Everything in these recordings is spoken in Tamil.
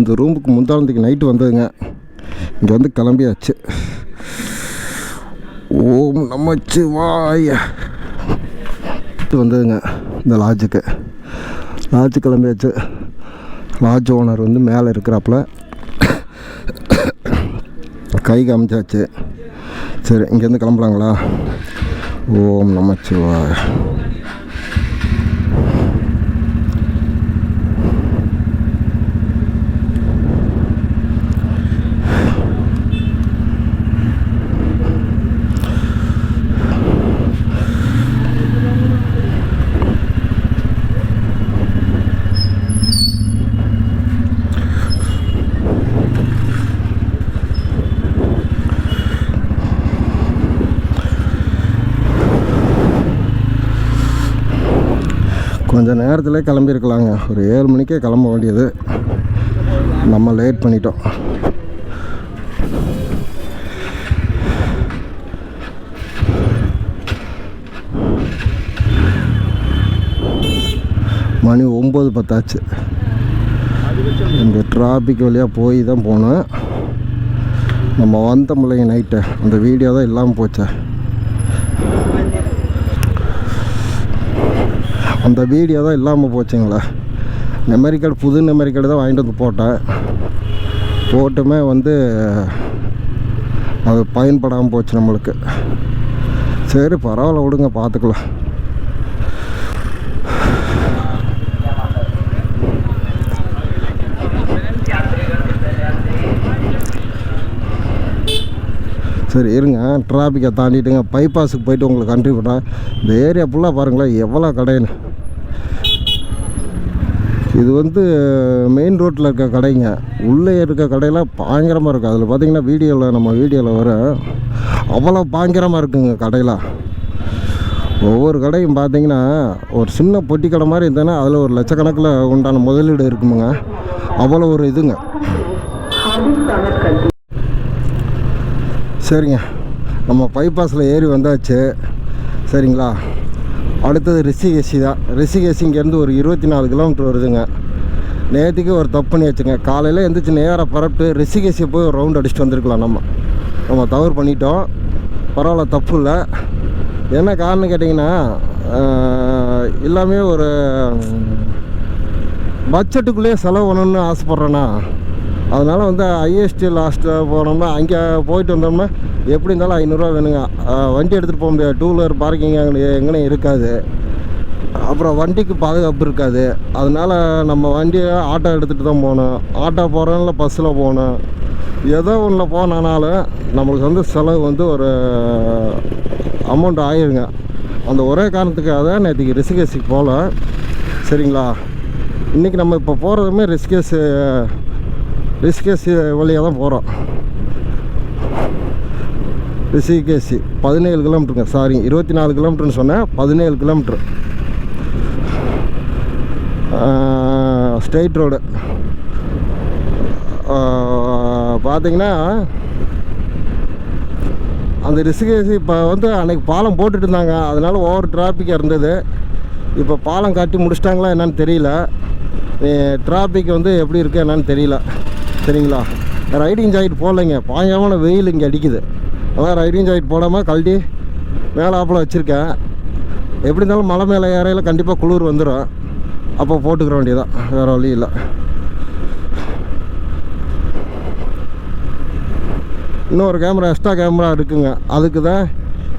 இந்த ரூமுக்கு முந்தானத்துக்கு நைட்டு வந்ததுங்க. இங்கே வந்து கிளம்பியாச்சு. ஓம் நமச்சிவாய வந்ததுங்க. இந்த லாட்ஜுக்கு கிளம்பியாச்சு. லாட்ஜ் ஓனர் வந்து மேலே இருக்கிறாப்புல கை காமிச்சாச்சு. சரி, இங்கேருந்து கிளம்பலாங்களா? ஓம் நமச்சிவாய. கொஞ்சம் நேரத்தில் கிளம்பியிருக்கலாங்க. ஒரு 7 மணிக்கே கிளம்ப வேண்டியது. நம்ம லேட் பண்ணிட்டோம். மணி 9:10 ஆச்சு. இந்த டிராஃபிக் வழியாக போய் தான் போனோம். நம்ம வந்த முல்லைங்க நைட்டு அந்த வீடியோ தான் இல்லாமல் போச்சே. அந்த வீடியோ தான் இல்லாமல் போச்சுங்களா. மெமரி கார்டு, புது மெமரி கார்டு தான் வாங்கிட்டு வந்து போட்டுமே வந்து அது பயன்படாமல் போச்சு நம்மளுக்கு. சரி, பரவாயில்ல, விடுங்க, பார்த்துக்கலாம். சரி இருங்க, டிராஃபிக்கை தாண்டிட்டுங்க பைபாஸுக்கு போயிட்டு உங்களுக்கு கண்ட்ரி பண்ணுறேன். இந்த ஏரியா ஃபுல்லாக பாருங்களேன் எவ்வளோ கடைன்னு. இது வந்து மெயின் ரோட்டில் இருக்க கடைங்க. உள்ளே இருக்க கடையெல்லாம் பயங்கரமாக இருக்குது. அதில் பார்த்தீங்கன்னா நம்ம வீடியோவில் வர அவ்வளோ பயங்கரமாக இருக்குங்க கடையெல்லாம். ஒவ்வொரு கடையும் பார்த்தீங்கன்னா ஒரு சின்ன பொட்டி கடை மாதிரி இருந்ததுன்னா அதில் ஒரு லட்சக்கணக்கில் உண்டான முதலீடு இருக்குமுங்க. அவ்வளோ ஒரு இதுங்க. சரிங்க, நம்ம பைபாஸில் ஏறி வந்தாச்சு. சரிங்களா, அடுத்தது ரிஷிகேசி தான். ரிஷிகேசி இங்கேருந்து ஒரு 24 கிலோமீட்டர் வருதுங்க. நேற்றுக்கு ஒரு தப்பு பண்ணி வச்சுங்க. காலையில் எழுந்திரிச்சு நேராக பரப்பிட்டு ரிஷிகேசியை போய் ஒரு ரவுண்ட் அடிச்சுட்டு வந்திருக்கலாம். நம்ம தவறு பண்ணிட்டோம். பரவாயில்ல, தப்பு இல்லை. என்ன காரணம் கேட்டிங்கன்னா, எல்லாமே ஒரு பட்ஜெட்டுக்குள்ளேயே செலவு பண்ணணுன்னு ஆசைப்பட்றேன்னா, அதனால் வந்து ஐஎஸ்டி லாஸ்ட்டில் போனோம்னா அங்கே போயிட்டு வந்தோம்னா எப்படி இருந்தாலும் 500 ரூபா வேணுங்க. வண்டி எடுத்துகிட்டு போக முடியாது. 2 வீலர் பார்க்கிங் எங்கேனே இருக்காது. அப்புறம் வண்டிக்கு பாதுகாப்பு இருக்காது. அதனால் நம்ம வண்டியை ஆட்டோ எடுத்துகிட்டு தான் போகணும். ஆட்டோ போகிறதுனால பஸ்ஸில் போகணும். ஏதோ ஒன்றில் போனாலும் நம்மளுக்கு வந்து செலவு வந்து ஒரு அமௌண்ட் ஆகிருங்க. அந்த ஒரே காரணத்துக்காக தான் நேற்றுக்கு ரிஷிகேசிக்கு போகல. சரிங்களா, இன்றைக்கி நம்ம இப்போ போகிறதுமே ரிஷிகேசி வழியாக தான் போகிறோம். ரிஷிகேசி 17 கிலோமீட்டருங்க. சாரி, 24 கிலோமீட்டர்னு சொன்னேன். 17 கிலோமீட்ரு ஸ்ட்ரெயிட் ரோடு. பார்த்தீங்கன்னா அந்த ரிஷிகேசி இப்போ வந்து அன்றைக்கி பாலம் போட்டுட்டு இருந்தாங்க. அதனால் ஓவர் டிராஃபிக்காக இருந்தது. இப்போ பாலம் கட்டி முடிச்சிட்டாங்களா என்னன்னு தெரியல. டிராஃபிக் வந்து எப்படி இருக்குது என்னன்னு தெரியல. சரிங்களா, ரைடிங் ஜாக்கெட் போடலைங்க. பயங்கரமான வெயில் இங்கே அடிக்குது. அதான் ரைடிங் ஜாக்கெட் போடாமல் கழட்டி மேலே ஆப்பில் வச்சுருக்கேன். எப்படி இருந்தாலும் மலை மேலே ஏறையில் கண்டிப்பாக குளிர் வந்துடும். அப்போ போட்டுக்கிற வேண்டியதான், வேறு வழி இல்லை. இன்னொரு கேமரா, எக்ஸ்ட்ரா கேமரா இருக்குங்க. அதுக்கு தான்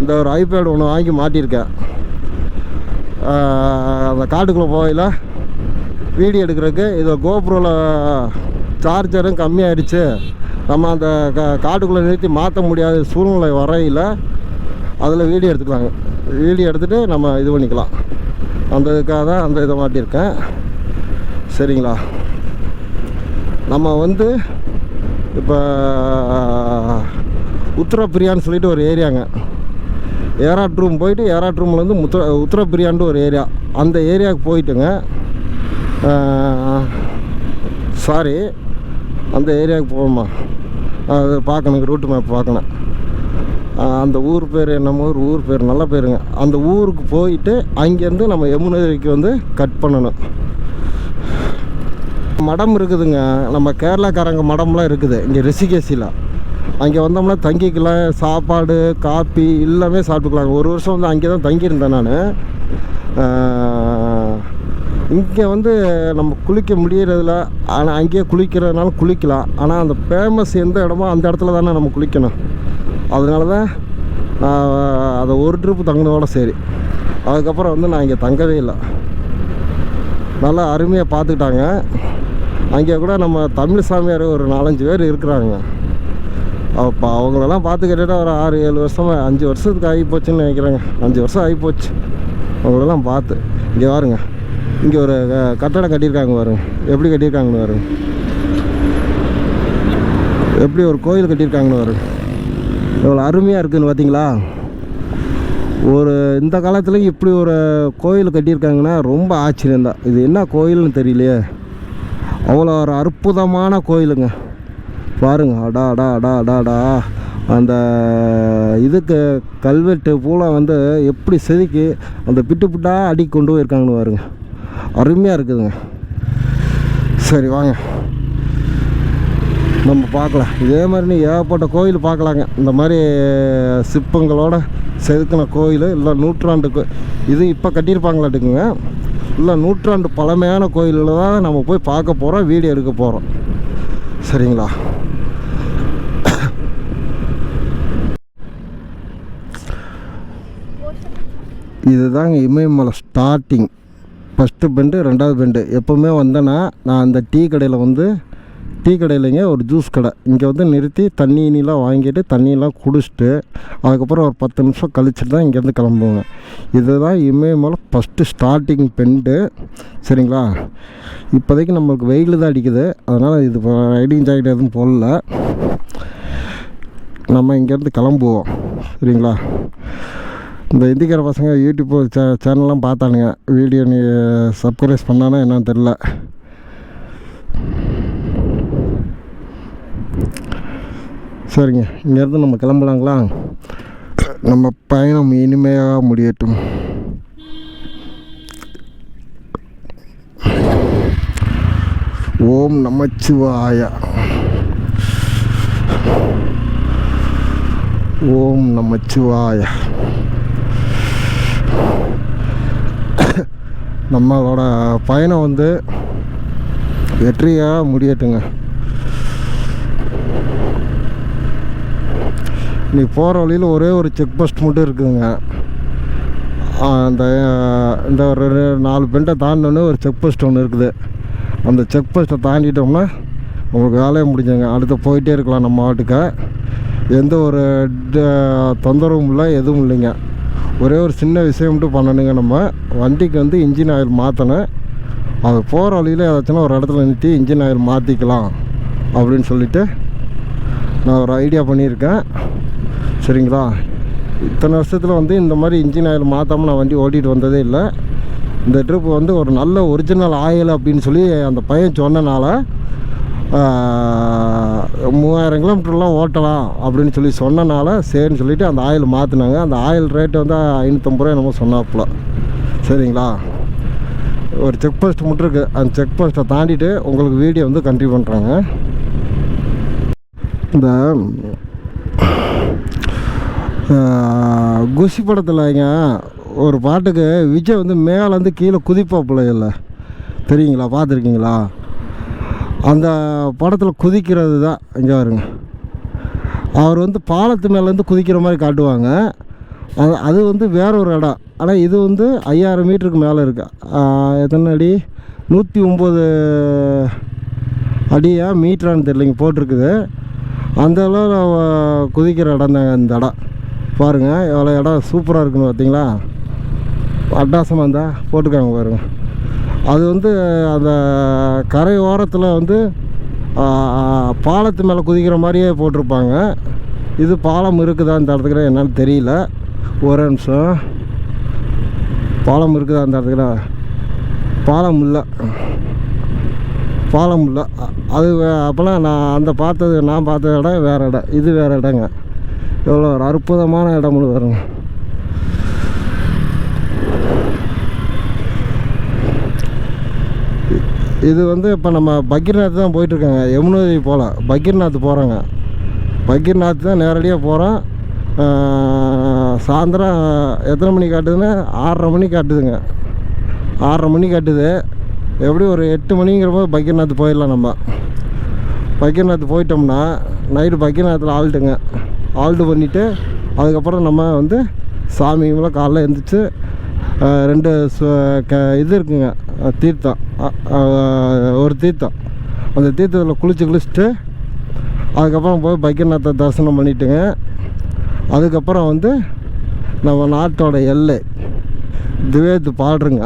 இந்த ஒரு ஐபேட் ஒன்று வாங்கி மாட்டியிருக்கேன். அந்த காட்டுக்குள்ளே போகையில் வீடியோ எடுக்கிறதுக்கு. இதை கோப்ரோவில் சார்ஜரும் கம்மியாகிடுச்சு. நம்ம அந்த காட்டுக்குள்ளே நிறுத்தி மாற்ற முடியாத சூழ்நிலை வரையில் அதில் வீடியோ எடுத்துக்கலாங்க. வீடியோ எடுத்துகிட்டு நம்ம இது பண்ணிக்கலாம். அந்த இதுக்காக தான் அந்த இதை மாட்டியிருக்கேன். சரிங்களா, நம்ம வந்து இப்போ உத்தரப்பிரியான்னு சொல்லிட்டு ஒரு ஏரியாங்க. ஏராட்ரூம் போயிட்டு ஏராட்ரூம்லேருந்து உத்தரப்பிரியான்ட்டு ஒரு ஏரியா. அந்த ஏரியாவுக்கு போயிட்டுங்க. சாரி, அந்த ஏரியாவுக்கு போகணுமா, அது பார்க்கணுங்க. ரூட்டு மேப் பார்க்கணும். அந்த ஊர் பேர் என்னமோ ஒரு ஊர் பேர், நல்ல பேருங்க. அந்த ஊருக்கு போயிட்டு அங்கேருந்து நம்ம யமுனகிரிக்கு வந்து கட் பண்ணணும். மடம் இருக்குதுங்க, நம்ம கேரளாக்காரங்க மடம்லாம் இருக்குது இங்கே ரிஷிகேஷில். அங்கே வந்தோம்னா தங்கிக்கலாம், சாப்பாடு காப்பி எல்லாமே சாப்பிட்டுக்கலாங்க. ஒரு வருஷம் வந்து அங்கே தான் தங்கியிருந்தேன் நான். இங்கே வந்து நம்ம குளிக்க முடியறதில்ல, ஆனால் அங்கேயே குளிக்கிறதுனால குளிக்கலாம். ஆனால் அந்த ஃபேமஸ் எந்த இடமோ அந்த இடத்துல தானே நம்ம குளிக்கணும். அதனால தான் அதை ஒரு ட்ரிப்பு தங்கினதோட சரி. அதுக்கப்புறம் வந்து நான் இங்கே தங்கவே இல்லை. நல்லா அருமையாக பார்த்துக்கிட்டாங்க. அங்கே கூட நம்ம தமிழ் சாமியார் ஒரு 4-5 பேர் இருக்கிறாங்க. அப்போ அவங்களெல்லாம் பார்த்து கேட்டால் ஒரு 6-7 வருஷமாக 5 வருஷத்துக்கு ஆகி போச்சுன்னு நினைக்கிறேங்க. 5 வருஷம் ஆகி போச்சு அவங்களெல்லாம் பார்த்து. இங்கே பாருங்க, இங்கே ஒரு கட்டடம் கட்டியிருக்காங்க பாருங்க, எப்படி கட்டியிருக்காங்கன்னு பாருங்க, எப்படி ஒரு கோயில் கட்டியிருக்காங்கன்னு பாருங்க, எவ்வளோ அருமையாக இருக்குதுன்னு பார்த்தீங்களா. ஒரு இந்த காலத்தில் இப்படி ஒரு கோயில் கட்டியிருக்காங்கன்னா ரொம்ப ஆச்சரியம்தான். இது என்ன கோயில்னு தெரியலையே, அவ்வளோ ஒரு அற்புதமான கோயிலுங்க பாருங்க. அடா அடா அடா அடாடா, அந்த இதுக்கு கல்வெட்டு பூரா வந்து எப்படி செதுக்கி அந்த பிட்டு பிட்டாக அடி கொண்டு போயிருக்காங்கன்னு பாருங்க, அருமையாக இருக்குதுங்க. சரி வாங்க நம்ம பார்க்கலாம். இதே மாதிரி ஏகப்பட்ட கோயில் பார்க்கலாங்க. இந்த மாதிரி சிற்பங்களோட செதுக்கின கோயில், இல்லை நூற்றாண்டு இது இப்போ கட்டியிருப்பாங்களாட்டுக்குங்க, இல்லை நூற்றாண்டு பழமையான கோயிலில் தான் நம்ம போய் பார்க்க போகிறோம், வீடியோ எடுக்க போகிறோம். சரிங்களா. இதுதாங்க இமயமலை ஸ்டார்டிங். ஃபஸ்ட்டு பெண்டு, 2வது பெண்டு. எப்போவுமே வந்தேன்னா நான் அந்த டீ கடையிலங்க ஒரு ஜூஸ் கடை இங்கே வந்து நிறுத்தி தண்ணிலாம் வாங்கிட்டு தண்ணியெல்லாம் குடிச்சிட்டு அதுக்கப்புறம் ஒரு 10 நிமிஷம் கழிச்சுட்டு தான் இங்கேருந்து கிளம்புவோங்க. இதுதான் இமயமலை ஃபஸ்ட்டு ஸ்டார்டிங் பெண்டு. சரிங்களா. இப்போதைக்கு நம்மளுக்கு வெயில் தான் அடிக்குது, அதனால் இது ரைடிங் ஜாக்கெட் எதுவும் போடல. நம்ம இங்கேருந்து கிளம்புவோம். சரிங்களா. இந்த இந்திக்கார பசங்க யூடியூப் சேனல்லாம் பார்த்தானுங்க, வீடியோ நீ சப்ஸ்கிரைப் பண்ணானா என்னன்னு தெரில. சரிங்க, இங்கேருந்து நம்ம கிளம்பலாங்களா. நம்ம பயணம் இனிமையாக முடியட்டும். ஓம் நமச்சிவாய. ஓம் நமச்சிவாய. நம்மளோட பயணம் வந்து வெற்றியாக முடியட்டுங்க. நீ போகிற வழியில் ஒரே ஒரு செக் போஸ்ட் மட்டும் இருக்குதுங்க. இந்த ஒரு 4 பெண்டை தாண்டினோன்னே ஒரு செக் போஸ்ட் ஒன்று இருக்குது. அந்த செக் போஸ்ட்டை தாண்டிட்டோம்னா உங்களுக்கு வேலையை முடிஞ்சுங்க. அடுத்து போயிட்டே இருக்கலாம் நம்ம ஆட்டுக்க. எந்த ஒரு தொந்தரவும் இல்லை, எதுவும் இல்லைங்க. ஒரே ஒரு சின்ன விஷயம் மட்டும் பண்ணணுங்க. நம்ம வண்டிக்கு வந்து இன்ஜின் ஆயில் மாற்றணும். அது போகிற வழியில் ஏதாச்சும் ஒரு இடத்துல நிறுத்தி இன்ஜின் ஆயில் மாற்றிக்கலாம் அப்படின்னு சொல்லிவிட்டு நான் ஒரு ஐடியா பண்ணியிருக்கேன். சரிங்களா. இத்தனை வருஷத்தில் வந்து இந்த மாதிரி இன்ஜின் ஆயில் மாற்றாமல் நான் வண்டி ஓட்டிகிட்டு வந்ததே இல்லை. இந்த ட்ரிப் வந்து ஒரு நல்ல ஒரிஜினல் ஆயில் அப்படின்னு சொல்லி அந்த பையன் சொன்னனால 3000 கிலோமீட்டர்லாம் ஓட்டலாம் அப்படின்னு சொல்லி சொன்னனால சரின்னு சொல்லிவிட்டு அந்த ஆயில் மாற்றினாங்க. அந்த ஆயில் ரேட்டு வந்து 550 ரூபா என்னமோ சொன்னாப்புல. சரிங்களா. ஒரு செக் போஸ்ட் மட்டும் இருக்குது. அந்த செக் போஸ்ட்டை தாண்டிட்டு உங்களுக்கு வீடியோ வந்து கண்டினியூ பண்ணுறாங்க. இந்த குஷி படத்தில்ங்க ஒரு பாட்டுக்கு விஜய் வந்து மேலேருந்து கீழே குதிப்பாப்புல இல்லை தெரியுங்களா, பார்த்துருக்கீங்களா? அந்த படத்தில் குதிக்கிறது தான் இங்கே வருங்க. அவர் வந்து பாலத்து மேலேருந்து குதிக்கிற மாதிரி காட்டுவாங்க. அது வந்து வேற ஒரு இடம். ஆனால் இது வந்து 5000 மீட்டருக்கு மேலே இருக்கு. எத்தனை அடி? 109 அடியா மீட்டரான்னு தெரியலைங்க போட்டிருக்குது. அந்த அளவு குதிக்கிற இடம் தாங்க இந்த இடம். பாருங்கள் எவ்வளோ இடம் சூப்பராக இருக்குன்னு பார்த்தீங்களா. அட்டாசமாக இருந்தால் போட்டிருக்காங்க பாருங்கள். அது வந்து அந்த கரை ஓரத்தில் வந்து பாலத்து மேலே குதிக்கிற மாதிரியே போட்டிருப்பாங்க. இது பாலம் இருக்குதா இந்த இடத்துக்கு என்னன்னு தெரியல. ஒரு நிமிஷம். பாலம் இருக்குதா அந்த இடத்துக்கு? பாலம் இல்லை, பாலம் இல்லை. அது அப்போலாம் நான் பார்த்த இடம் வேறு இடம், இது வேறு இடங்க. எவ்வளோ ஒரு அற்புதமான இடம்னு வருங்க. இது வந்து இப்போ நம்ம பக்கீர்நாத் தான் போயிட்டுருக்காங்க, யமுனோத்ரி போகல, பக்கீர்நாத் போகிறாங்க. பக்கீர்நாத் தான் நேரடியாக போகிறோம். சாயந்தரம் எத்தனை மணி காட்டுதுன்னா 6:30 மணி காட்டுதுங்க. 6:30 மணி காட்டுது. எப்படி ஒரு 8 மணிங்கிற போது பக்கீர்நாத் போயிடலாம். நம்ம பக்கீர்நாத் போயிட்டோம்னா நைட்டு பக்கீர்நாத்தில் ஆல்ட்டுங்க. ஆல்ட்டு பண்ணிவிட்டு அதுக்கப்புறம் நம்ம வந்து சாமிங்களாம் காலைல எழுந்திரிச்சு 2 இது இருக்குங்க, தீர்த்தம். ஒரு தீர்த்தம், அந்த தீர்த்தத்தில் குளிச்சுட்டு அதுக்கப்புறம் போய் பக்கீர்நாத்தை தரிசனம் பண்ணிவிட்டுங்க. அதுக்கப்புறம் வந்து நம்ம நாட்டோட எல்லை திவேத் பாடுறங்க,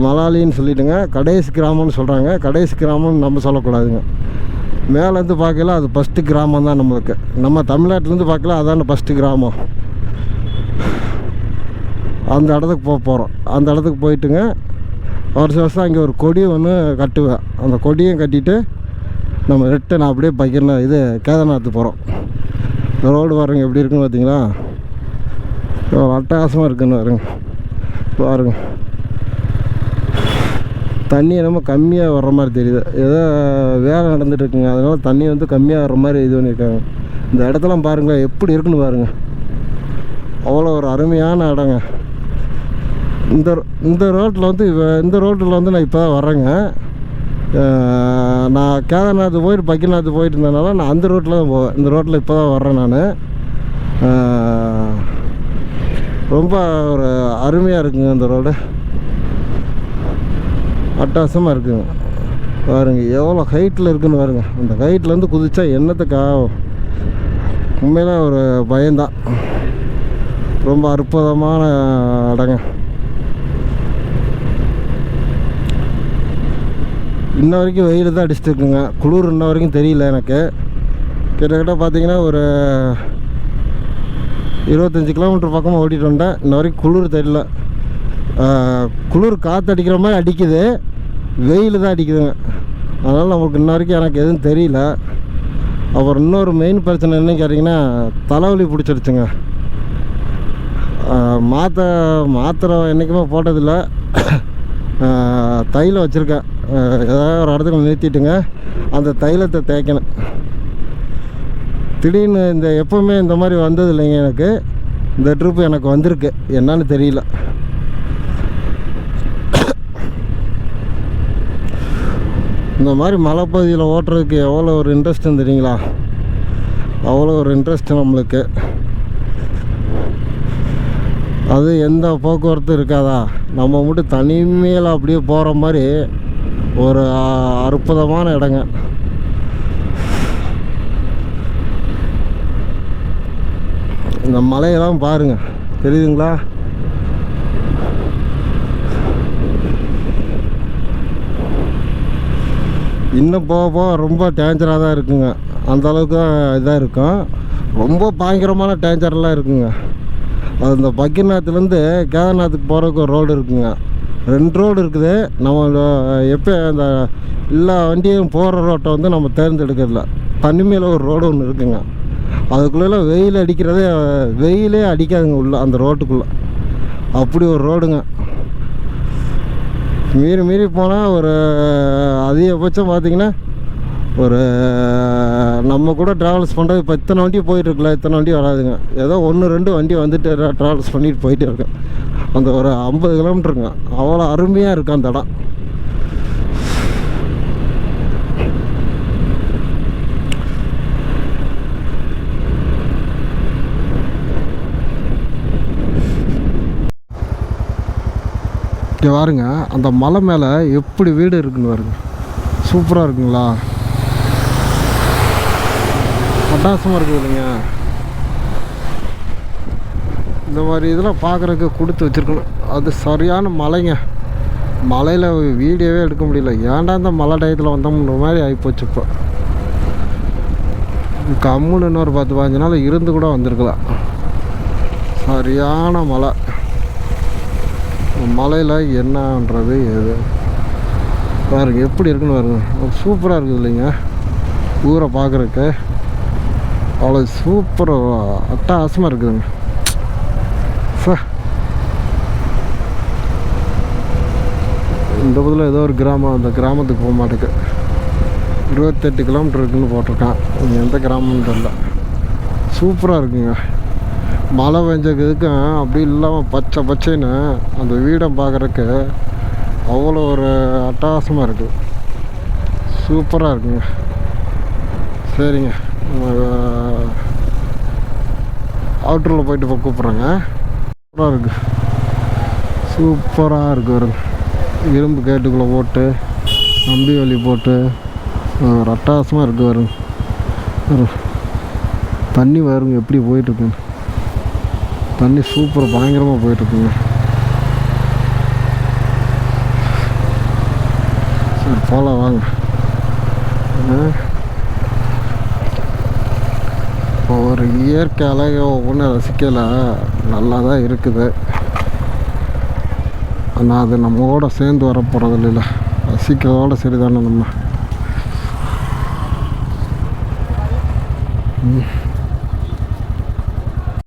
மலாலின்னு சொல்லிவிட்டுங்க. கடைசி கிராமம்னு சொல்கிறாங்க. கடைசி கிராமம்னு நம்ம சொல்லக்கூடாதுங்க. மேலேருந்து பார்க்கல அது ஃபஸ்ட்டு கிராமம் தான் நம்மளுக்கு. நம்ம தமிழ்நாட்டிலேருந்து பார்க்கல அதான ஃபஸ்ட்டு கிராமம். அந்த இடத்துக்கு போகிறோம். அந்த இடத்துக்கு போயிட்டுங்க வருஷம் அங்கே ஒரு கொடி ஒன்று கட்டுவேன். அந்த கொடியும் கட்டிட்டு நம்ம ரிட்டன் அப்படியே கேதார்நாத் போகிறோம். இந்த ரோடு பாருங்க எப்படி இருக்குன்னு பார்த்தீங்களா? ஒரு அட்டகாசமாக இருக்குன்னு பாருங்க. தண்ணி என்னமோ கம்மியாக வர்ற மாதிரி தெரியுது. ஏதோ வேலை நடந்துட்டு இருக்குங்க, அதனால் தண்ணி வந்து கம்மியாக வர்ற மாதிரி இது பண்ணியிருக்காங்க. இந்த இடத்தெல்லாம் பாருங்கள் எப்படி இருக்குன்னு பாருங்கள். அவ்வளோ ஒரு அருமையான இடங்க. இந்த ரோட்டில் வந்து நான் இப்போ தான் வர்றேங்க. நான் கேதார்நாத் போயிட்டு பக்கீர்நாத் போயிட்டு இருந்ததுனால நான் அந்த ரோட்டில் தான் போவேன். இந்த ரோட்டில் இப்போ தான் வர்றேன் நான். ரொம்ப ஒரு அருமையாக இருக்குங்க இந்த ரோடு, அட்டகாசமாக இருக்குங்க. பாருங்கள் எவ்வளோ ஹைட்டில் இருக்குதுன்னு பாருங்கள். அந்த ஹைட்லேருந்து குதிச்சா என்னத்துக்கு ஆகும்? உண்மையில ஒரு பயம்தான். ரொம்ப அற்புதமான இடங்க. இன்ன வரைக்கும் வெயில் தான் அடிச்சுட்டு இருக்குங்க. குளிர் இன்ன வரைக்கும் தெரியல எனக்கு. கிட்டத்தட்ட பார்த்தீங்கன்னா ஒரு 25 கிலோமீட்டர் பக்கமாக ஓட்டிகிட்டு வந்தேன். இன்ன வரைக்கும் குளிர் தெரியல. குளிர் காற்று அடிக்கிற மாதிரி அடிக்குது, வெயில் தான் அடிக்குதுங்க. அதனால் நமக்கு இன்ன வரைக்கும் எனக்கு எதுவும் தெரியல. அப்புறம் இன்னொரு மெயின் பிரச்சனை என்னன்னு கேட்டிங்கன்னா தலைவலி பிடிச்சிருச்சுங்க. மாத்திரை என்றைக்குமே போட்டதில்லை. தைலம் வச்சுருக்கேன். ஏதாவது ஒரு இடத்துக்கு நிறுத்திட்டுங்க அந்த தைலத்தை தேய்க்கணும். திடீர்னு எப்போவுமே இந்த மாதிரி வந்தது இல்லைங்க எனக்கு. இந்த ட்ரிப்பு எனக்கு வந்திருக்கு, என்னன்னு தெரியல. இந்த மாதிரி மலைப்பகுதியில் ஓட்டுறதுக்கு எவ்வளோ ஒரு இன்ட்ரெஸ்ட்டுன்னு தெரியுங்களா? அவ்வளோ ஒரு இன்ட்ரெஸ்ட்டு நம்மளுக்கு. அது எந்த போக்குவரத்து இருக்காதா, நம்ம மட்டும் தனிமையில் அப்படியே போகிற மாதிரி ஒரு அற்புதமான இடங்க. இந்த மலையெல்லாம் பாருங்கள், தெரியுதுங்களா? இன்னும் போக ரொம்ப டேஞ்சராக தான் இருக்குங்க. அந்தளவுக்கு தான் இதாக இருக்கும். ரொம்ப பயங்கரமான டேஞ்சர்லாம் இருக்குங்க. அது இந்த பக்கீர்நாத்லேருந்து கேதார்நாத்துக்கு போகிறதுக்கு ஒரு ரோடு இருக்குங்க. 2 ரோடு இருக்குது. நம்ம எப்போ அந்த எல்லா வண்டியும் போகிற ரோட்டை வந்து நம்ம தேர்ந்தெடுக்கிறதில்ல. தனிமையில் ஒரு ரோடு ஒன்று இருக்குங்க. அதுக்குள்ளே வெயில் அடிக்கிறதே, வெயிலே அடிக்காதுங்க உள்ள அந்த ரோட்டுக்குள்ளே. அப்படி ஒரு ரோடுங்க. மீறி போனால் ஒரு அதிகபட்சம் பார்த்திங்கன்னா ஒரு நம்ம கூட ட்ராவல்ஸ் பண்ணுறது இப்போ இத்தனை வண்டி போயிட்டுருக்குல்ல, இத்தனை வண்டி வராதுங்க. ஏதோ 1-2 வண்டி வந்துட்டு ட்ராவல்ஸ் பண்ணிட்டு போயிட்டே இருக்கேன். அந்த ஒரு 50 கிலோமீட்டருங்க. அவ்வளோ அருமையாக இருக்கும் அந்த இடம். இங்கே பாருங்க, அந்த மலை மேலே எப்படி வீடு இருக்குன்னு பாருங்க. சூப்பராக இருக்குங்களா? அட்டகாசமாக இருக்குது இல்லைங்க. இந்த மாதிரி இதெல்லாம் பார்க்குறதுக்கு கொடுத்து வச்சுருக்கணும். அது சரியான மலைங்க. மலையில் வீடியோவே எடுக்க முடியல. ஏன்டா இந்த மலை டயத்தில் வந்தோம்ன்ற மாதிரி ஆகிப்போச்சு. இப்போ கம்முன்னு இன்னொரு 10-15 நாள் இருந்து கூட வந்திருக்கலாம். சரியான மலை. மலையில் என்னன்றது எது பாருங்க எப்படி இருக்குன்னு பாருங்க. சூப்பராக இருக்குது இல்லைங்க ஊரை பார்க்குறக்கு. அவ்வளோ சூப்பராக அட்டகாசமாக இருக்குதுங்க. இந்த பக்கத்தில் ஏதோ ஒரு கிராமம், அந்த கிராமத்துக்கு போக மாட்டேங்க. 28 கிலோமீட்டர் இருக்குன்னு போட்டிருக்கான். இங்கே எந்த கிராமம்னு தெரியல. சூப்பராக இருக்குங்க. மழை பெஞ்சதுக்கும் அப்படி இல்லாமல் பச்சை பச்சைன்னு அந்த வீடை பார்க்குறக்கு அவ்வளோ ஒரு அட்டகாசமாக இருக்குது. சூப்பராக இருக்குங்க. சரிங்க, அவுட்டரில் போயிட்டு இப்போ கூப்பிட்றேங்க. சூப்பராக இருக்குது, சூப்பராக இருக்குது. வருங்க, இரும்பு கேட்டுக்குள்ளே போட்டு கம்பி வலி போட்டு ஒரு அட்டகாசமாக இருக்குது. வருங்க, வரும் தண்ணி வருங்க, எப்படி போயிட்டுருக்குங்க தண்ணி. சூப்பராக பயங்கரமாக போயிட்டுருக்குங்க. சரி போகலாம் வாங்க. ஒரு இயற்கை அழகை ஒவ்வொன்றும் ரசிக்கலை, நல்லா தான் இருக்குது. ஆனால் அது நம்மளோட சேர்ந்து வர போகிறது இல்லை, ரசிக்கிறதோட சரிதானே நம்ம.